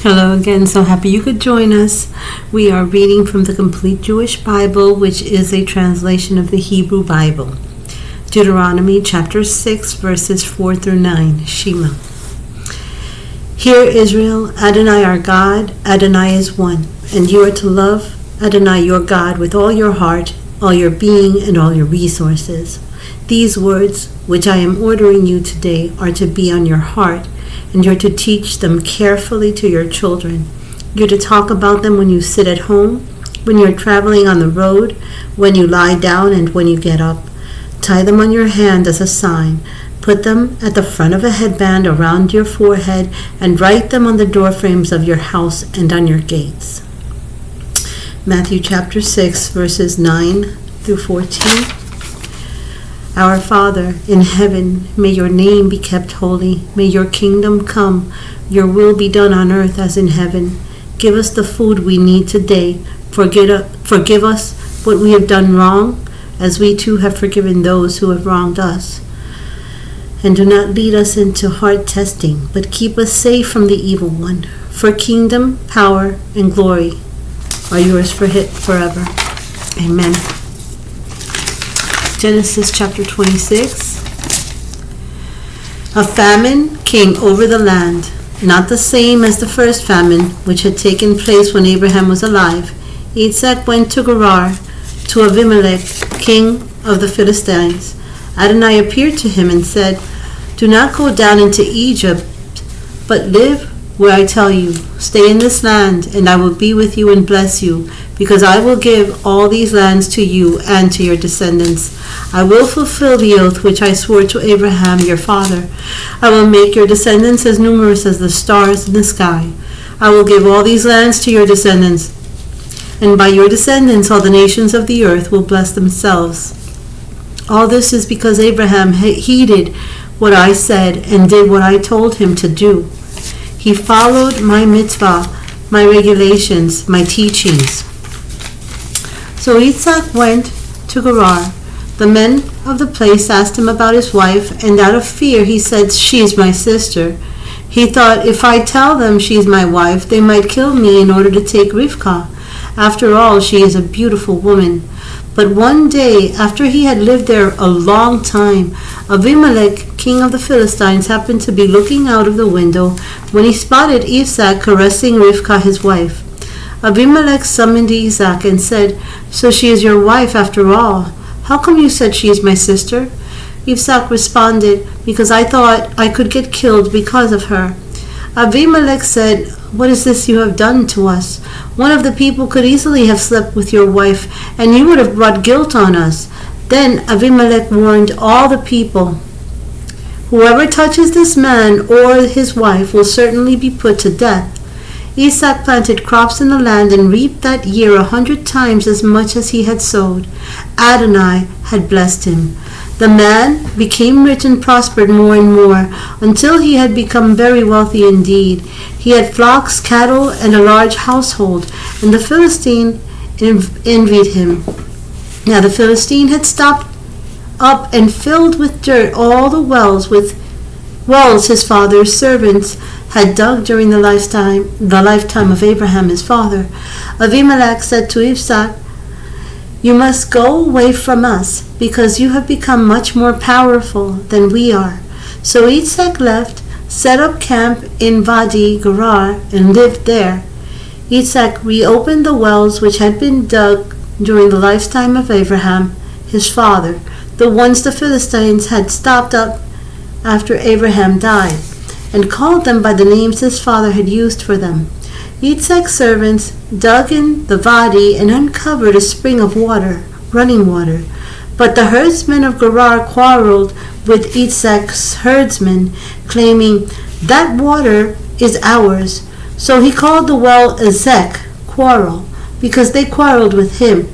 Hello again, so happy you could join us. We are reading from the Complete Jewish Bible, which is a translation of the Hebrew Bible. Deuteronomy chapter 6, verses 4 through 9, Shema. Hear Israel, Adonai our God, Adonai is one, and you are to love Adonai your God with all your heart, all your being, and all your resources. These words, which I am ordering you today, are to be on your heart, and you're to teach them carefully to your children. You're to talk about them when you sit at home, when you're traveling on the road, when you lie down, and when you get up. Tie them on your hand as a sign. Put them at the front of a headband around your forehead, and write them on the doorframes of your house and on your gates. Matthew chapter 6, verses 9 through 14. Our Father in heaven, may your name be kept holy. May your kingdom come. Your will be done on earth as in heaven. Give us the food we need today. Forgive us what we have done wrong, as we too have forgiven those who have wronged us. And do not lead us into hard testing, but keep us safe from the evil one. For kingdom, power, and glory are yours forever. Amen. Genesis chapter 26. A famine came over the land, not the same as the first famine which had taken place when Abraham was alive. Isaac went to Gerar, to Abimelech, king of the Philistines. Adonai appeared to him and said, "Do not go down into Egypt, but live where I tell you. Stay in this land, and I will be with you and bless you, because I will give all these lands to you and to your descendants. I will fulfill the oath which I swore to Abraham your father. I will make your descendants as numerous as the stars in the sky. I will give all these lands to your descendants, and by your descendants all the nations of the earth will bless themselves." All this is because Abraham heeded what I said and did what I told him to do. He followed my mitzvah, my regulations, my teachings. So Isaac went to Gerar. The men of the place asked him about his wife, and out of fear he said, "She is my sister." He thought, "If I tell them she is my wife, they might kill me in order to take Rivkah. After all, she is a beautiful woman." But one day, after he had lived there a long time, Abimelech, king of the Philistines, happened to be looking out of the window when he spotted Isaac caressing Rivkah, his wife. Abimelech summoned Isaac and said, "So she is your wife after all. How come you said she is my sister?" Isaac responded, "Because I thought I could get killed because of her." Abimelech said, "What is this you have done to us? One of the people could easily have slept with your wife, and you would have brought guilt on us." Then Abimelech warned all the people, "Whoever touches this man or his wife will certainly be put to death." Isaac planted crops in the land and reaped that year 100 times as much as he had sowed. Adonai had blessed him. The man became rich and prospered more and more, until he had become very wealthy indeed. He had flocks, cattle, and a large household, and the Philistine envied him. Now the Philistine had stopped up and filled with dirt all the wells his father's servants had dug during the lifetime of Abraham his father. Abimelech said to Isaac, "You must go away from us, because you have become much more powerful than we are." So Isaac left, set up camp in Wadi Gerar, and lived there. Isaac reopened the wells which had been dug during the lifetime of Abraham his father, the ones the Philistines had stopped up after Abraham died, and called them by the names his father had used for them. Isaac's servants dug in the Wadi and uncovered a spring of water, running water. But the herdsmen of Gerar quarreled with Isaac's herdsmen, claiming, "That water is ours." So he called the well Ezek, quarrel, because they quarreled with him.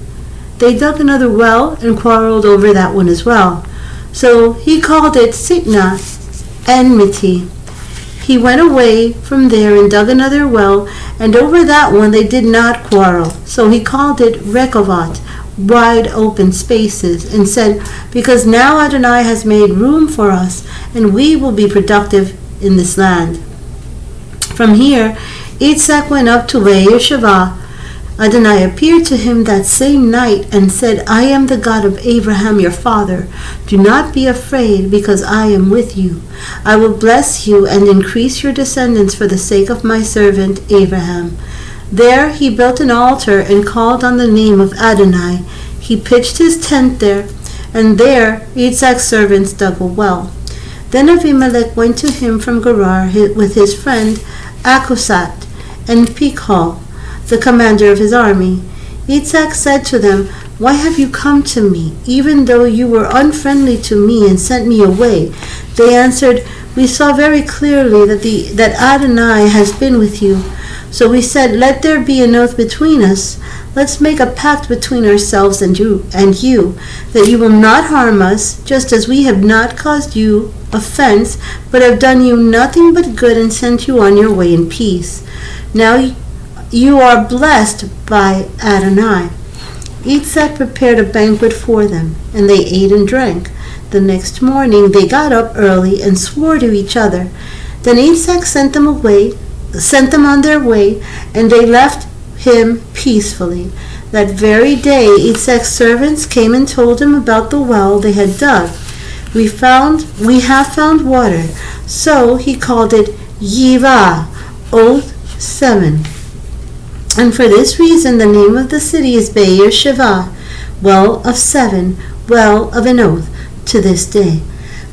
They dug another well and quarreled over that one as well. So he called it Sitnah, enmity. He went away from there and dug another well, and over that one they did not quarrel. So he called it Rechavat, wide open spaces, and said, "Because now Adonai has made room for us, and we will be productive in this land." From here, Yitzhak went up to Beer-sheva. Adonai appeared to him that same night and said, I am the God of Abraham your father. Do not be afraid, because I am with you. I will bless you and increase your descendants for the sake of my servant Abraham. There he built an altar and called on the name of Adonai. He pitched his tent there, and there Yitzhak's servants dug a well. Then Abimelech went to him from Gerar with his friend Achusat and Pichol, the commander of his army. Yitzhak said to them, Why have you come to me, even though you were unfriendly to me and sent me away? They answered, We saw very clearly that Adonai has been with you. So we said, Let there be an oath between us. Let's make a pact between ourselves and you, that you will not harm us, just as we have not caused you offense, but have done you nothing but good and sent you on your way in peace. Now you are blessed by Adonai. Yitzhak prepared a banquet for them, and they ate and drank. The next morning they got up early and swore to each other. Then Yitzhak sent them on their way, and they left him peacefully. That very day Yitzhak's servants came and told him about the well they had dug. We have found water. So he called it Yivah, Oath 7. And for this reason the name of the city is Beer-sheva, Well of 7, Well of an Oath, to this day.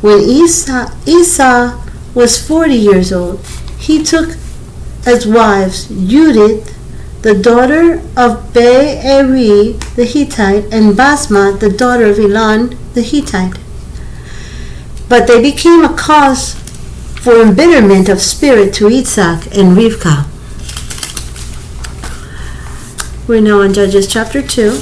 When Esau was 40 years old, he took as wives Judith, the daughter of Beeri the Hittite, and Basmat, the daughter of Elon the Hittite. But they became a cause for embitterment of spirit to Yitzhak and Rivkah. We're now on Judges chapter 2.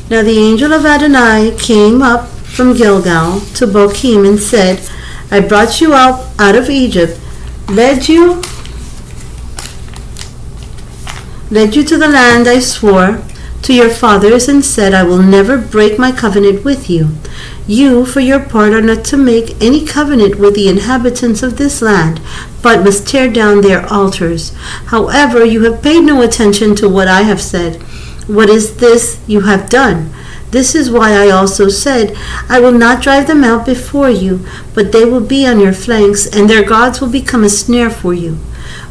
Now the angel of Adonai came up from Gilgal to Bochim and said, I brought you out of Egypt, led you to the land I swore to your fathers, and said, I will never break my covenant with you. You, for your part, are not to make any covenant with the inhabitants of this land, but must tear down their altars. However, you have paid no attention to what I have said. What is this you have done? This is why I also said, I will not drive them out before you, but they will be on your flanks, and their gods will become a snare for you.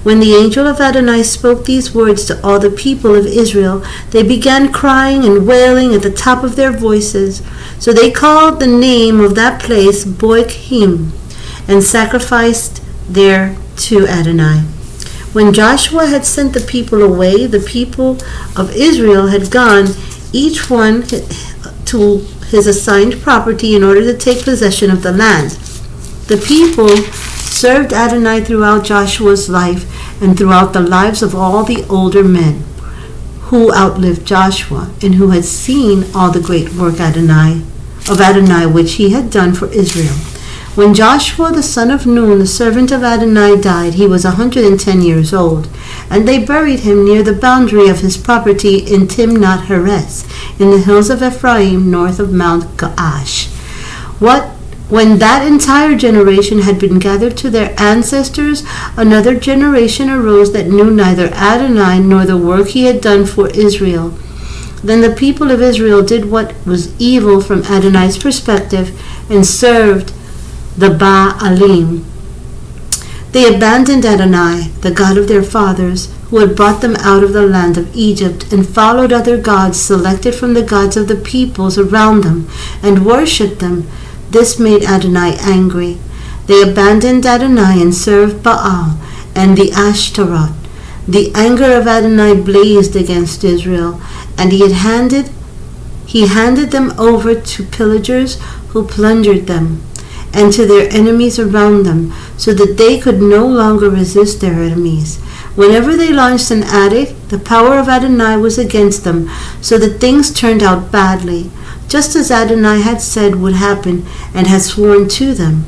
When the angel of Adonai spoke these words to all the people of Israel, they began crying and wailing at the top of their voices. So they called the name of that place Bochim, and sacrificed there to Adonai. When Joshua had sent the people away, the people of Israel had gone, each one to his assigned property, in order to take possession of the land. The people served Adonai throughout Joshua's life and throughout the lives of all the older men who outlived Joshua, and who had seen all the great work of Adonai which he had done for Israel. When Joshua the son of Nun, the servant of Adonai, died, he was 110 years old, and they buried him near the boundary of his property in Timnath Heres, in the hills of Ephraim, north of Mount Gaash. When that entire generation had been gathered to their ancestors, another generation arose that knew neither Adonai nor the work he had done for Israel. Then the people of Israel did what was evil from Adonai's perspective, and served the Baalim. They abandoned Adonai, the God of their fathers, who had brought them out of the land of Egypt, and followed other gods selected from the gods of the peoples around them, and worshipped them. This made Adonai angry. They abandoned Adonai and served Baal and the Ashtaroth. The anger of Adonai blazed against Israel, and he handed them over to pillagers who plundered them, and to their enemies around them, so that they could no longer resist their enemies. Whenever they launched an attack, the power of Adonai was against them, so that things turned out badly, just as Adonai had said would happen and had sworn to them.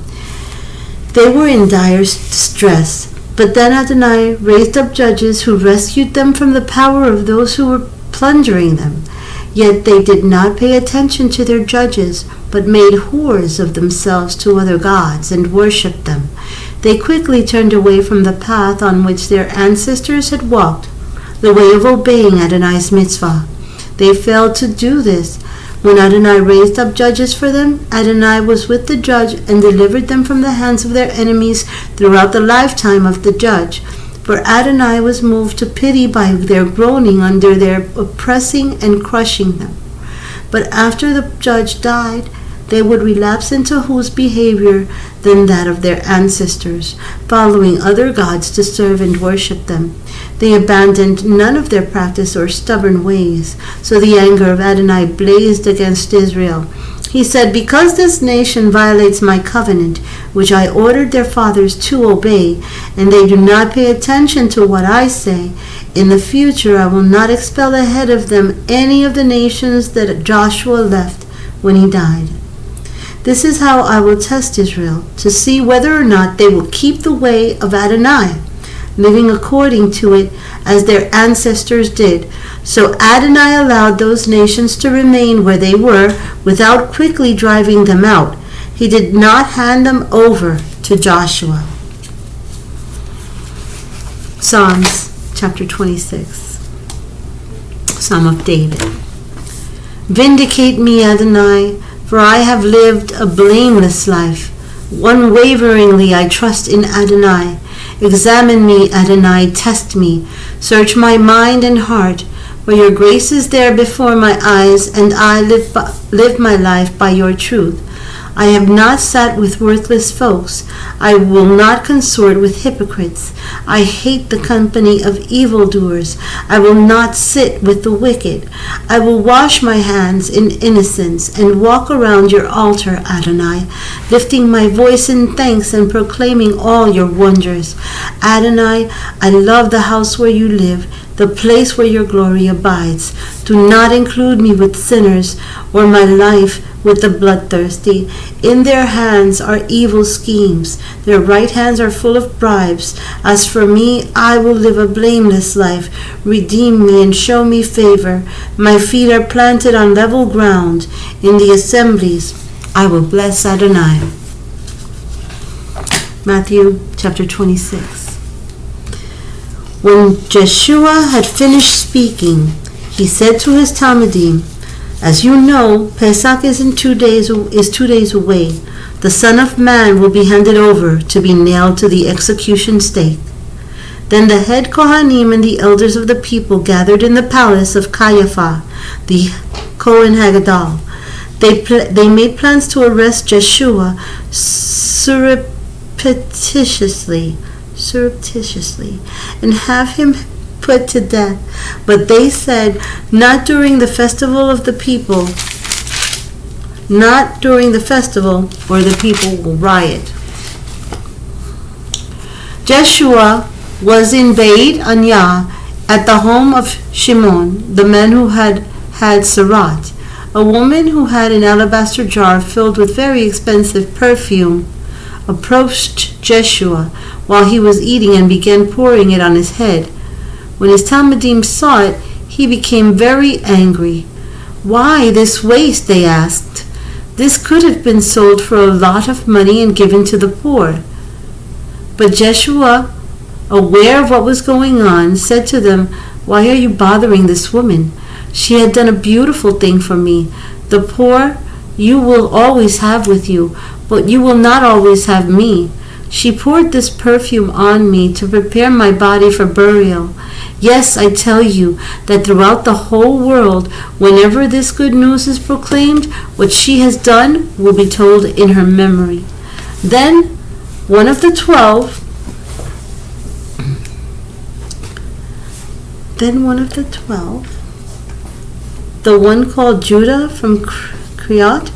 They were in dire distress, but then Adonai raised up judges who rescued them from the power of those who were plundering them. Yet they did not pay attention to their judges, but made whores of themselves to other gods and worshipped them. They quickly turned away from the path on which their ancestors had walked, the way of obeying Adonai's mitzvah. They failed to do this. When Adonai raised up judges for them, Adonai was with the judge and delivered them from the hands of their enemies throughout the lifetime of the judge. For Adonai was moved to pity by their groaning under their oppressing and crushing them. But after the judge died, they would relapse into whose behavior than that of their ancestors, following other gods to serve and worship them. They abandoned none of their practice or stubborn ways, so the anger of Adonai blazed against Israel. He said, "Because this nation violates my covenant, which I ordered their fathers to obey, and they do not pay attention to what I say, in the future I will not expel ahead of them any of the nations that Joshua left when he died. This is how I will test Israel, to see whether or not they will keep the way of Adonai, living according to it as their ancestors did." So Adonai allowed those nations to remain where they were without quickly driving them out. He did not hand them over to Joshua. Psalms chapter 26. Psalm of David. Vindicate me, Adonai, for I have lived a blameless life. Unwaveringly I trust in Adonai. Examine me, Adonai, test me. Search my mind and heart, for your grace is there before my eyes, and I live my life by your truth. I have not sat with worthless folks. I will not consort with hypocrites. I hate the company of evildoers. I will not sit with the wicked. I will wash my hands in innocence and walk around your altar, Adonai, lifting my voice in thanks and proclaiming all your wonders. Adonai, I love the house where you live, the place where your glory abides. Do not include me with sinners, or my life with the bloodthirsty. In their hands are evil schemes. Their right hands are full of bribes. As for me, I will live a blameless life. Redeem me and show me favor. My feet are planted on level ground. In the assemblies, I will bless Adonai. Matthew chapter 26. When Jeshua had finished speaking, he said to his Talmidim, "As you know, Pesach is 2 days away. The Son of Man will be handed over to be nailed to the execution stake." Then the head Kohanim and the elders of the people gathered in the palace of Caiaphas, the Kohen Hagadol. They made plans to arrest Jeshua surreptitiously and have him put to death. But they said, not during the festival of the people, not during the festival, or the people will riot. Jeshua was in Beit Anya at the home of Shimon, the man who had Sarat. A woman who had an alabaster jar filled with very expensive perfume approached Jeshua while he was eating and began pouring it on his head. When his Talmidim saw it, he became very angry. "Why this waste?" they asked. "This could have been sold for a lot of money and given to the poor." But Jeshua, aware of what was going on, said to them, "Why are you bothering this woman? She had done a beautiful thing for me. The poor you will always have with you, but you will not always have me. She poured this perfume on me to prepare my body for burial. Yes, I tell you that throughout the whole world, whenever this good news is proclaimed, what she has done will be told in her memory." Then one of the 12, the one called Judah from Kriat,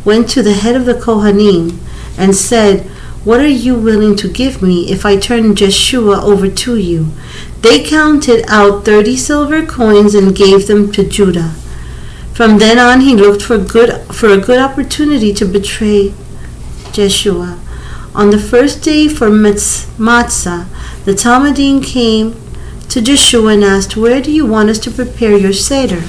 went to the head of the Kohanim and said, "What are you willing to give me if I turn Jeshua over to you?" They counted out 30 silver coins and gave them to Judah. From then on, he looked for a good opportunity to betray Jeshua. On the first day for Matzah, the Talmidim came to Jeshua and asked, "Where do you want us to prepare your Seder?"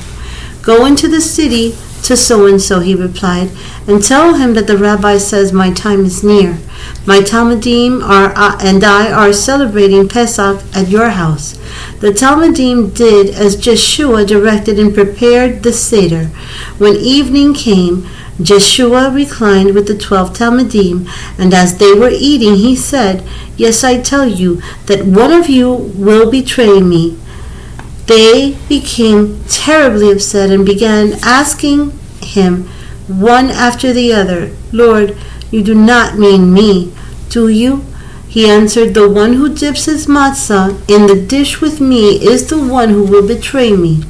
"Go into the city to so-and-so," he replied, "and tell him that the rabbi says my time is near. My Talmudim and I are celebrating Pesach at your house." The Talmudim did as Jeshua directed and prepared the Seder. When evening came, Jeshua reclined with the 12 Talmudim, and as they were eating, he said, "Yes, I tell you that one of you will betray me." They became terribly upset and began asking him one after the other, "Lord, you do not mean me, do you?" He answered, "The one who dips his matzah in the dish with me is the one who will betray me.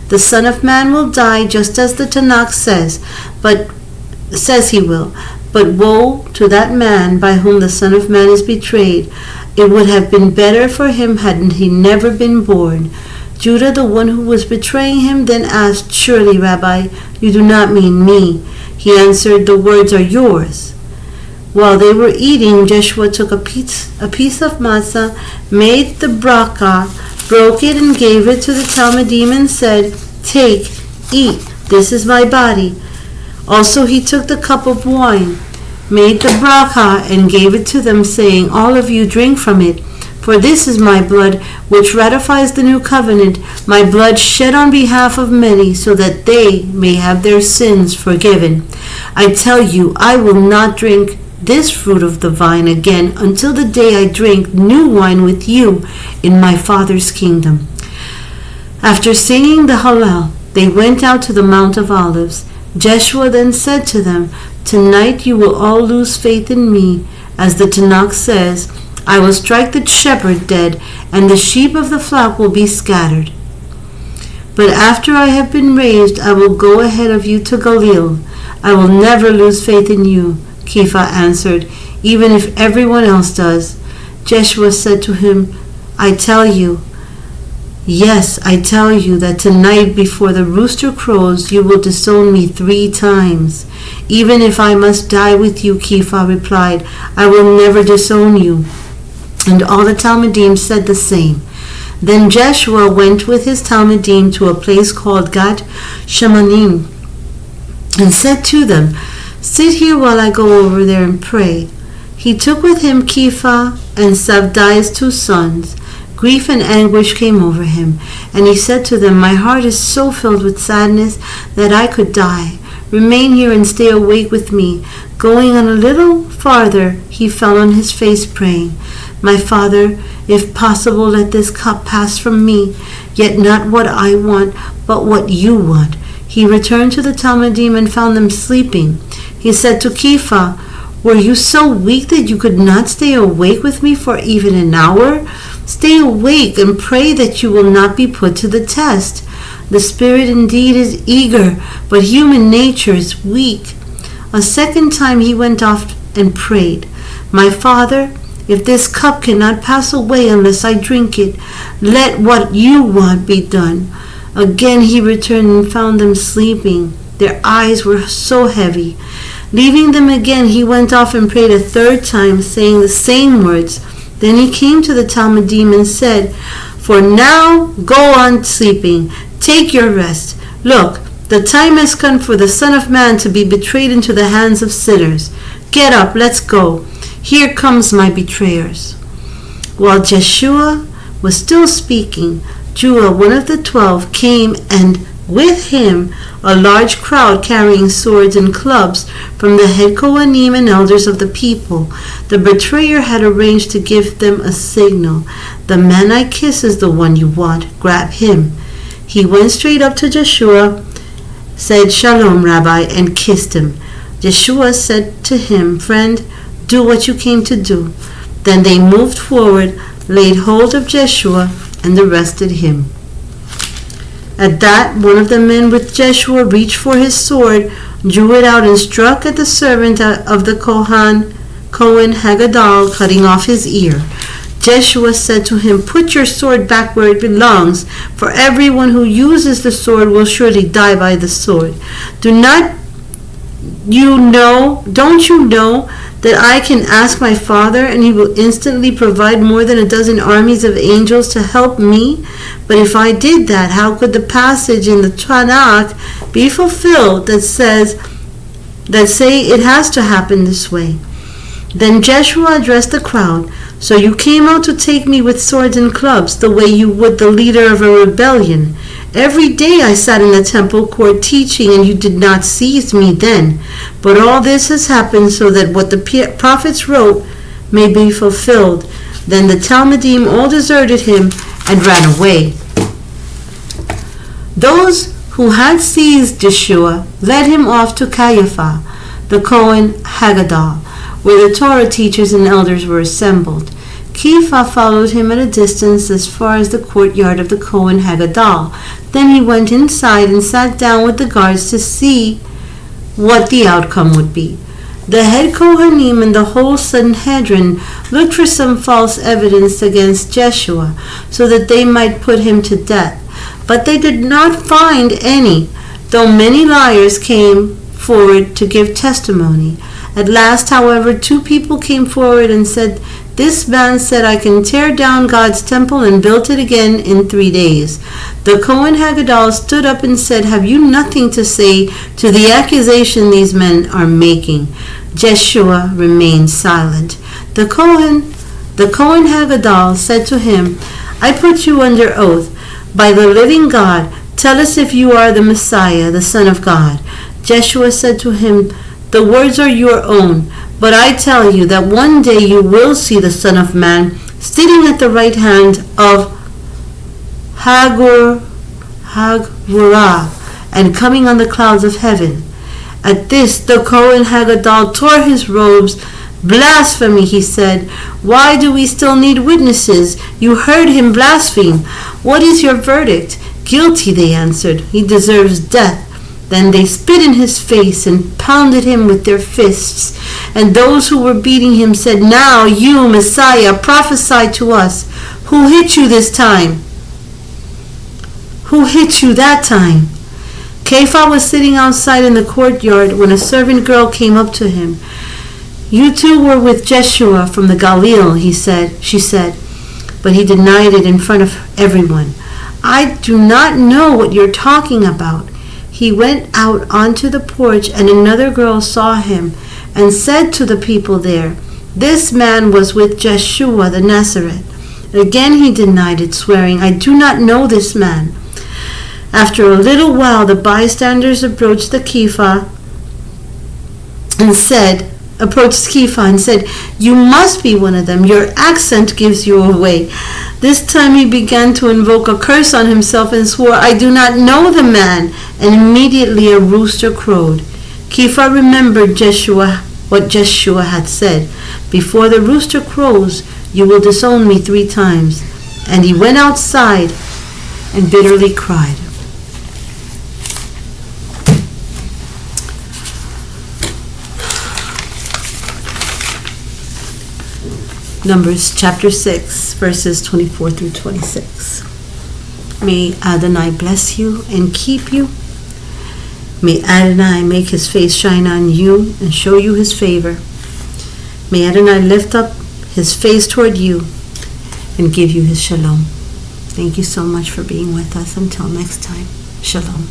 The Son of Man will die just as the Tanakh says he will. But woe to that man by whom the Son of Man is betrayed. It would have been better for him had he never been born." Judah, the one who was betraying him, then asked, "Surely, Rabbi, you do not mean me." He answered, "The words are yours." While they were eating, Joshua took a piece of matzah, made the bracha, broke it, and gave it to the Talmudim and said, "Take, eat, this is my body." Also he took the cup of wine, made the bracha, and gave it to them, saying, "All of you drink from it. For this is my blood, which ratifies the new covenant, my blood shed on behalf of many, so that they may have their sins forgiven. I tell you, I will not drink this fruit of the vine again until the day I drink new wine with you in my Father's kingdom." After singing the Hallel, they went out to the Mount of Olives. Joshua then said to them, "Tonight you will all lose faith in me, as the Tanakh says, I will strike the shepherd dead, and the sheep of the flock will be scattered. But after I have been raised, I will go ahead of you to Galilee. I will never lose faith in you," Kepha answered, "even if everyone else does." Joshua said to him, I tell you that tonight before the rooster crows, you will disown me 3 times. "Even if I must die with you," Kepha replied, "I will never disown you." And all the Talmudim said the same. Then Joshua went with his Talmudim to a place called Gat Shemanim and said to them, "Sit here while I go over there and pray." He took with him Kepha and Sabdai's 2 sons. Grief and anguish came over him, and he said to them, "My heart is so filled with sadness that I could die. Remain here and stay awake with me." Going on a little farther, he fell on his face praying, "My Father, if possible, let this cup pass from me, yet not what I want, but what you want." He returned to the Talmudim and found them sleeping. He said to Kepha, "Were you so weak that you could not stay awake with me for even an hour? Stay awake and pray that you will not be put to the test. The spirit indeed is eager, but human nature is weak." A second time he went off and prayed, "My Father, if this cup cannot pass away unless I drink it, let what you want be done." Again he returned and found them sleeping. Their eyes were so heavy. Leaving them again, he went off and prayed a 3rd time, saying the same words. Then he came to the Talmudim and said, "For now, go on sleeping. Take your rest. Look, the time has come for the Son of Man to be betrayed into the hands of sinners. Get up, let's go. Here comes my betrayers." While Joshua was still speaking, Judah, one of the 12, came, and with him a large crowd carrying swords and clubs from the head Kohanim and elders of the people. The betrayer had arranged to give them a signal. "The man I kiss is the one you want. Grab him." He went straight up to Joshua, said, "Shalom, Rabbi," and kissed him. Joshua said to him, "Friend, do what you came to do." Then they moved forward, laid hold of Joshua, and arrested him. At that, one of the men with Joshua reached for his sword, drew it out, and struck at the servant of the Kohen Hagadol, cutting off his ear. Joshua said to him, "Put your sword back where it belongs, for everyone who uses the sword will surely die by the sword. Don't you know that I can ask my Father and he will instantly provide more than a dozen armies of angels to help me? But if I did that, how could the passage in the Tanakh be fulfilled that say it has to happen this way? Then Jeshua addressed the crowd, so you came out to take me with swords and clubs, the way you would the leader of a rebellion. Every day I sat in the temple court teaching, and you did not seize me then. But all this has happened so that what the prophets wrote may be fulfilled. Then the Talmudim all deserted him and ran away. Those who had seized Yeshua led him off to Caiaphas, the Cohen Haggadah, where the Torah teachers and elders were assembled. Kepha followed him at a distance as far as the courtyard of the Cohen Haggadah. Then he went inside and sat down with the guards to see what the outcome would be. The head Kohanim and the whole Sanhedrin looked for some false evidence against Jeshua so that they might put him to death. But they did not find any, though many liars came forward to give testimony. At last, however, 2 people came forward and said, "This man said, I can tear down God's temple and build it again in 3 days." The Cohen Haggadah stood up and said, "Have you nothing to say to the accusation these men are making?" Jeshua remained silent. The Cohen Haggadah said to him, "I put you under oath. By the living God, tell us if you are the Messiah, the Son of God." Jeshua said to him, "The words are your own, but I tell you that one day you will see the Son of Man sitting at the right hand of Hagurah and coming on the clouds of heaven." At this, the Cohen Haggadah tore his robes. "Blasphemy," he said. "Why do we still need witnesses? You heard him blaspheme. What is your verdict?" "Guilty," they answered. "He deserves death." Then they spit in his face and pounded him with their fists. And those who were beating him said, "Now you, Messiah, prophesy to us. Who hit you this time? Who hit you that time?" Kepha was sitting outside in the courtyard when a servant girl came up to him. "You two were with Jeshua from the Galilee," she said, but he denied it in front of everyone. "I do not know what you're talking about." He went out onto the porch, and another girl saw him and said to the people there, "This man was with Jeshua the Nazareth." Again he denied it, swearing, "I do not know this man." After a little while, the bystanders approached Kepha and said, "You must be one of them. Your accent gives you away." This time he began to invoke a curse on himself and swore, "I do not know the man." And immediately a rooster crowed. Kepha remembered what Jeshua had said, "Before the rooster crows, you will disown me 3 times." And he went outside and bitterly cried. Numbers chapter 6, verses 24 through 26. May Adonai bless you and keep you. May Adonai make his face shine on you and show you his favor. May Adonai lift up his face toward you and give you his shalom. Thank you so much for being with us. Until next time, shalom.